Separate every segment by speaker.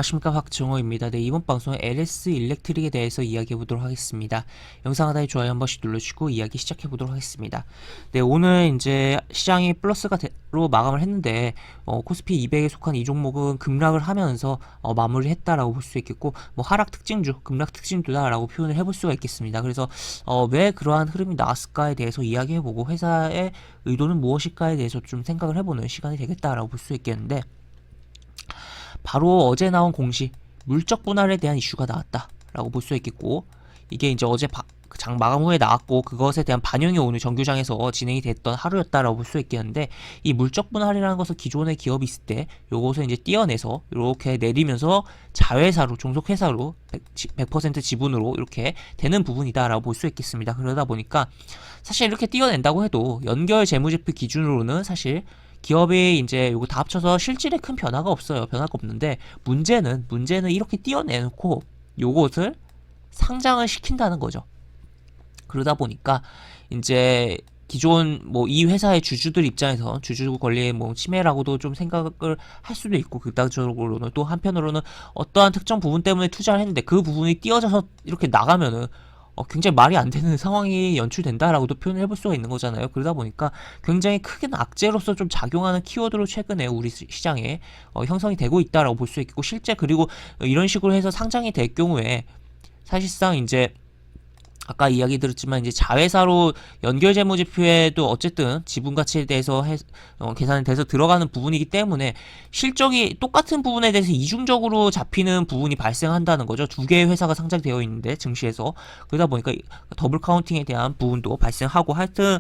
Speaker 1: 안녕하십니까, 박정호입니다. 네, 이번 방송은 LS 일렉트릭에 대해서 이야기해 보도록 하겠습니다. 영상 하단에 좋아요 한 번씩 눌러주시고 이야기 시작해 보도록 하겠습니다. 네, 오늘 이제 시장이 플러스로 마감을 했는데 코스피 200에 속한 이 종목은 급락을 하면서 마무리했다라고 볼 수 있겠고, 뭐 하락 특징주, 급락 특징주다라고 표현을 해볼 수가 있겠습니다. 그래서 왜 그러한 흐름이 나왔을까에 대해서 이야기해 보고 회사의 의도는 무엇일까에 대해서 좀 생각을 해보는 시간이 되겠다라고 볼 수 있겠는데, 바로 어제 나온 공시 물적 분할에 대한 이슈가 나왔다라고 볼 수 있겠고, 이게 이제 어제 장 마감 후에 나왔고 그것에 대한 반영이 오늘 정규장에서 진행이 됐던 하루였다라고 볼 수 있겠는데, 이 물적 분할이라는 것은 기존의 기업이 있을 때 요것을 이제 떼어내서 이렇게 내리면서 자회사로, 종속회사로 100% 지분으로 이렇게 되는 부분이다라고 볼 수 있겠습니다. 그러다 보니까 사실 이렇게 떼어낸다고 해도 연결 재무제표 기준으로는 사실 기업이 이제 요거 다 합쳐서 실질에 큰 변화가 없어요. 변화가 없는데, 문제는 이렇게 띄어내놓고 요것을 상장을 시킨다는 거죠. 그러다 보니까 이제 기존 뭐 이 회사의 주주들 입장에서 주주 권리의 뭐 침해라고도 좀 생각을 할 수도 있고, 극단적으로는 또 한편으로는 어떠한 특정 부분 때문에 투자를 했는데 그 부분이 띄어져서 이렇게 나가면은 굉장히 말이 안 되는 상황이 연출된다라고도 표현을 해볼 수가 있는 거잖아요. 그러다 보니까 굉장히 크게는 악재로서 좀 작용하는 키워드로 최근에 우리 시장에 형성이 되고 있다라고 볼 수 있겠고, 실제 그리고 이런 식으로 해서 상장이 될 경우에 사실상 이제 아까 이야기 드렸지만 이제 자회사로 연결 재무제표에도 어쨌든 지분 가치에 대해서 계산이 돼서 들어가는 부분이기 때문에 실적이 똑같은 부분에 대해서 이중적으로 잡히는 부분이 발생한다는 거죠. 두 개의 회사가 상장되어 있는데 증시에서. 그러다 보니까 더블 카운팅에 대한 부분도 발생하고, 하여튼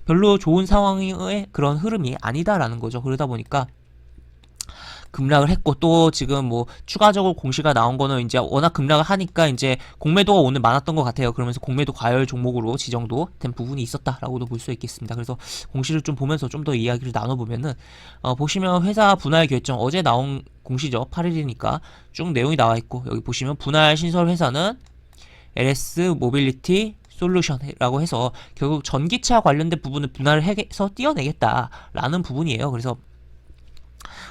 Speaker 1: 별로 좋은 상황의 그런 흐름이 아니다라는 거죠. 그러다 보니까 급락을 했고, 또 지금 뭐 추가적으로 공시가 나온 거는 이제 워낙 급락을 하니까 이제 공매도가 오늘 많았던 것 같아요. 그러면서 공매도 과열 종목으로 지정도 된 부분이 있었다라고도 볼 수 있겠습니다. 그래서 공시를 좀 보면서 좀 더 이야기를 나눠보면은 보시면 회사 분할 결정 어제 나온 공시죠. 8일이니까 쭉 내용이 나와 있고, 여기 보시면 분할 신설 회사는 LS 모빌리티 솔루션이라고 해서 결국 전기차 관련된 부분을 분할을 해서 띄어내겠다라는 부분이에요. 그래서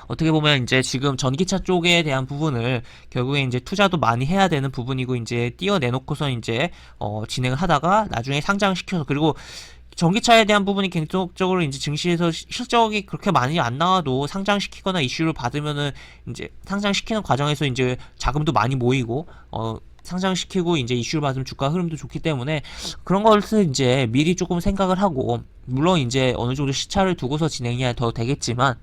Speaker 1: 어떻게 보면 이제 지금 전기차 쪽에 대한 부분을 결국에 이제 투자도 많이 해야 되는 부분이고, 이제 띄어내놓고서 이제 진행을 하다가 나중에 상장시켜서, 그리고 전기차에 대한 부분이 계속적으로 이제 증시에서 실적이 그렇게 많이 안 나와도 상장시키거나 이슈를 받으면은 이제 상장시키는 과정에서 이제 자금도 많이 모이고 상장시키고 이제 이슈를 받으면 주가 흐름도 좋기 때문에 그런 것을 이제 미리 조금 생각을 하고, 물론 이제 어느 정도 시차를 두고서 진행해야 더 되겠지만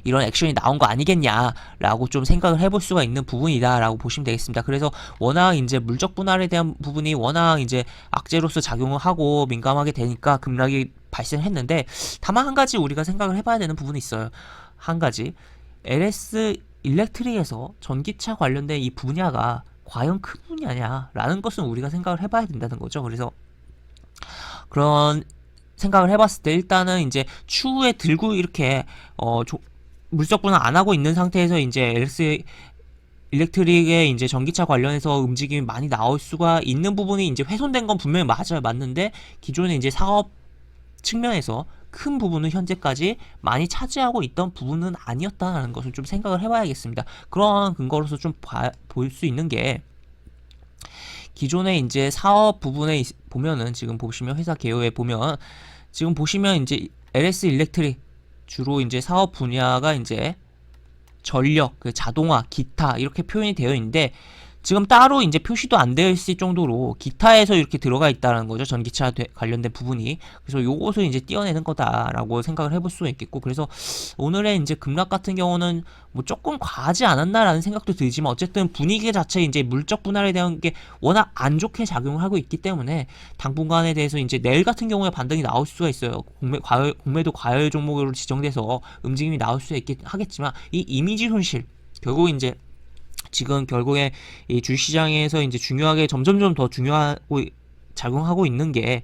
Speaker 1: 이런 액션이 나온 거 아니겠냐라고 좀 생각을 해볼 수가 있는 부분이다라고 보시면 되겠습니다. 그래서 워낙 이제 물적 분할에 대한 부분이 워낙 이제 악재로서 작용을 하고 민감하게 되니까 급락이 발생했는데, 다만 한 가지 우리가 생각을 해봐야 되는 부분이 있어요. 한 가지, LS 일렉트릭에서 전기차 관련된 이 분야가 과연 큰 분야냐라는 것은 우리가 생각을 해봐야 된다는 거죠. 그래서 그런 생각을 해봤을 때 일단은 이제 추후에 들고 이렇게 물적 분할 안 하고 있는 상태에서 이제 LS 일렉트릭의 이제 전기차 관련해서 움직임이 많이 나올 수가 있는 부분이 이제 훼손된 건 분명히 맞는데, 기존에 이제 사업 측면에서 큰 부분은 현재까지 많이 차지하고 있던 부분은 아니었다는 것을 좀 생각을 해봐야겠습니다. 그런 근거로서 좀 볼 수 있는 게, 기존에 이제 사업 부분에 보면은 지금 보시면 회사 개요에 보면 지금 보시면 이제 LS 일렉트릭 주로 이제 사업 분야가 이제 전력, 자동화, 기타 이렇게 표현이 되어 있는데, 지금 따로 이제 표시도 안 되어 있을 정도로 기타에서 이렇게 들어가 있다는 거죠. 전기차 관련된 부분이. 그래서 요것을 이제 띄어내는 거다라고 생각을 해볼 수가 있겠고, 그래서 오늘의 이제 급락 같은 경우는 뭐 조금 과하지 않았나라는 생각도 들지만, 어쨌든 분위기 자체 이제 물적 분할에 대한 게 워낙 안 좋게 작용을 하고 있기 때문에 당분간에 대해서 이제 내일 같은 경우에 반등이 나올 수가 있어요. 공매도 과열 종목으로 지정돼서 움직임이 나올 수 하겠지만, 이 이미지 손실, 결국 이제 지금 결국에 이 주시장에서 이제 중요하게 점점점 더 중요하고 작용하고 있는 게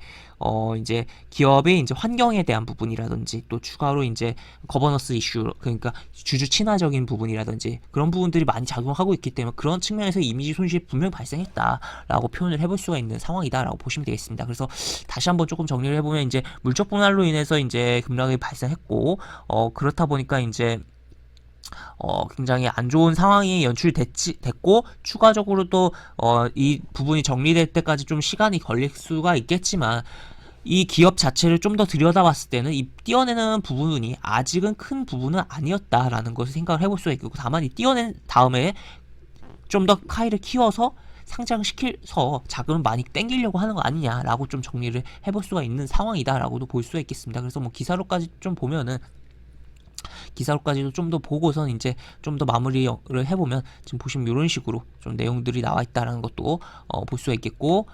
Speaker 1: 이제 기업의 이제 환경에 대한 부분이라든지, 또 추가로 이제 거버넌스 이슈, 그러니까 주주 친화적인 부분이라든지 그런 부분들이 많이 작용하고 있기 때문에 그런 측면에서 이미지 손실이 분명히 발생했다라고 표현을 해볼 수가 있는 상황이다라고 보시면 되겠습니다. 그래서 다시 한번 조금 정리를 해보면, 이제 물적 분할로 인해서 이제 급락이 발생했고, 그렇다 보니까 이제 굉장히 안 좋은 상황이 됐고, 추가적으로 또, 이 부분이 정리될 때까지 좀 시간이 걸릴 수가 있겠지만, 이 기업 자체를 좀 더 들여다봤을 때는 이 띄어내는 부분이 아직은 큰 부분은 아니었다라는 것을 생각을 해볼 수가 있고, 다만 이 띄어낸 다음에 좀 더 카이를 키워서 상장시켜서 자금을 많이 땡기려고 하는 거 아니냐라고 좀 정리를 해볼 수가 있는 상황이다라고도 볼 수가 있겠습니다. 그래서 뭐 기사로까지 좀 보면은, 기사로까지도 좀 더 보고선 이제 좀 더 마무리를 해보면 지금 보시면 이런 식으로 좀 내용들이 나와 있다라는 것도 볼 수가 있겠고,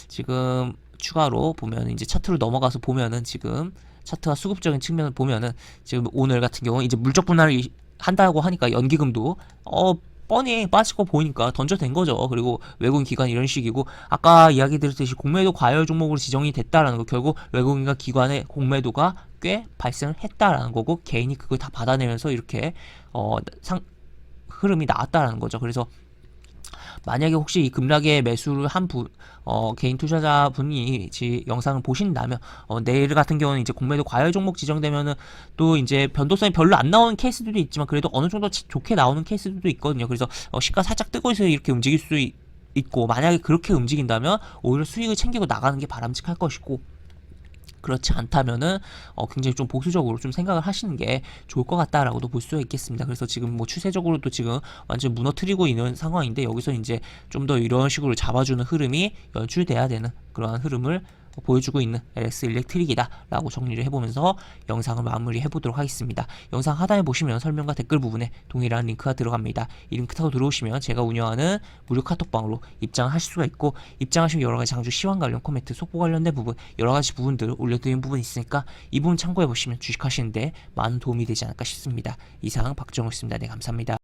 Speaker 1: 지금 추가로 보면 이제 차트로 넘어가서 보면은 지금 차트와 수급적인 측면을 보면은 지금 오늘 같은 경우 이제 물적 분할을 한다고 하니까 연기금도 뻔히 빠질 거 보니까 던져댄 거죠. 그리고 외국인 기관 이런 식이고, 아까 이야기 드렸듯이 공매도 과열 종목으로 지정이 됐다라는 거, 결국 외국인과 기관의 공매도가 꽤 발생을 했다라는 거고, 개인이 그걸 다 받아내면서 이렇게 흐름이 나왔다라는 거죠. 그래서 만약에 혹시 이 급락의 매수를 한 개인 투자자분이 영상을 보신다면, 내일 같은 경우는 이제 공매도 과열 종목 지정되면은 또 이제 변동성이 별로 안 나오는 케이스들도 있지만, 그래도 어느 정도 좋게 나오는 케이스들도 있거든요. 그래서 시가 살짝 뜨고 있어서 이렇게 움직일 수 있고, 만약에 그렇게 움직인다면 오히려 수익을 챙기고 나가는 게 바람직할 것이고, 그렇지 않다면은 굉장히 좀 보수적으로 좀 생각을 하시는 게 좋을 것 같다라고도 볼 수가 있겠습니다. 그래서 지금 뭐 추세적으로도 지금 완전 무너뜨리고 있는 상황인데, 여기서 이제 좀 더 이런 식으로 잡아주는 흐름이 연출돼야 되는 그러한 흐름을 보여주고 있는 LS 일렉트릭이다 라고 정리를 해보면서 영상을 마무리해 보도록 하겠습니다. 영상 하단에 보시면 설명과 댓글 부분에 동일한 링크가 들어갑니다. 이 링크 타고 들어오시면 제가 운영하는 무료 카톡방으로 입장하실 수가 있고, 입장하시면 여러가지 장주 시황 관련 코멘트, 속보 관련된 부분, 여러가지 부분들 올려드린 부분이 있으니까 이 부분 참고해 보시면 주식하시는데 많은 도움이 되지 않을까 싶습니다. 이상 박정우였습니다. 네, 감사합니다.